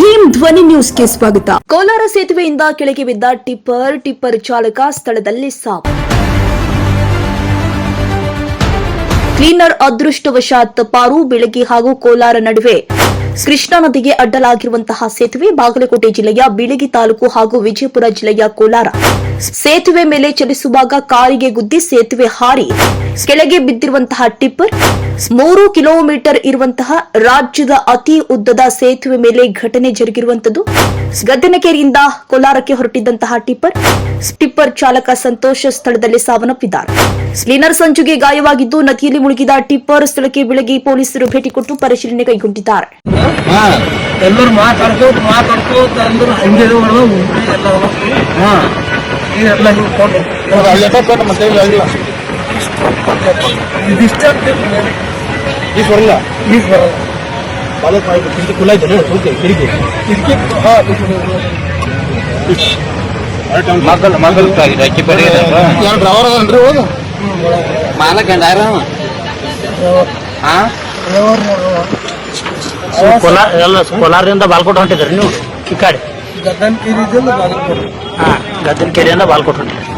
ಭೀಮ್ ಧ್ವನಿ ನ್ಯೂಸ್ಗೆ ಸ್ವಾಗತ. ಕೋಲಾರ ಸೇತುವೆಯಿಂದ ಕೆಳಗೆ ಬಿದ್ದ ಟಿಪ್ಪರ್ ಚಾಲಕ ಸ್ಥಳದಲ್ಲಿ ಸಾವು. ಕ್ಲೀನರ್ ಅದೃಷ್ಟವಶಾತ್ ಪಾರು. ಬೆಳಗ್ಗೆ ಹಾಗೂ ಕೋಲಾರ ನಡುವೆ ಕೃಷ್ಣಾ ನದಿಗೆ ಅಡ್ಡಲಾಗಿರುವಂತಹ ಸೇತುವೆ ಬಾಗಲಕೋಟೆ ಜಿಲ್ಲೆಯ ಬೀಳಗಿ ತಾಲೂಕು ಹಾಗೂ ವಿಜಯಪುರ ಜಿಲ್ಲೆಯ ಕೋಲಾರ ಸೇತುವೆ ಮೇಲೆ ಚಲಿಸುವಾಗ ಕಾರಿಗೆ ಗುದ್ದಿ ಸೇತುವೆ ಹಾರಿ ಕೆಳಗೆ ಬಿದ್ದಿರುವಂತಹ ಟಿಪ್ಪರ್ 3 ಕಿಲೋಮೀಟರ್ ಇರುವಂತಹ ರಾಜ್ಯದ ಅತಿ ಉದ್ದದ ಸೇತುವೆ ಮೇಲೆ ಘಟನೆ ಜರುಗಿರುವಂತದ್ದು. ಗದ್ದನಕೆರೆಯಿಂದ ಕೋಲಾರಕ್ಕೆ ಹೊರಟಿದ್ದಂತಹ ಟಿಪ್ಪರ್ ಚಾಲಕ ಸಂತೋಷ್ ಸ್ಥಳದಲ್ಲಿ ಸಾವನ್ನಪ್ಪಿದ್ದಾರೆ. ಕ್ಲೀನರ್ ಸಂಜುಗೆ ಗಾಯವಾಗಿದ್ದು ನದಿಯಲ್ಲಿ ಮುಳುಗಿದ ಟಿಪ್ಪರ್ ಸ್ಥಳಕ್ಕೆ ಬೆಳಗ್ಗೆ ಪೊಲೀಸರು ಭೇಟಿ ಕೊಟ್ಟು ಪರಿಶೀಲನೆ ಕೈಗೊಂಡಿದ್ದಾರೆ. ಎಲ್ಲರೂ ಮಾತಾಡ್ಕೋತ ಅಂದ್ರೆ ಹಂಗೆ ಕೋಲಾರದಿಂದ ಬಾಲ್ಕೋಟ್ ಹೊಂಟಿದ್ರಿ ನೀವು ಈ ಕಡೆ ಗದ್ದನಕೆರೆಯಿಂದ ಬಾಲ್ಕೋಟ್ ಹೊಂಟಿದ್ರಿ.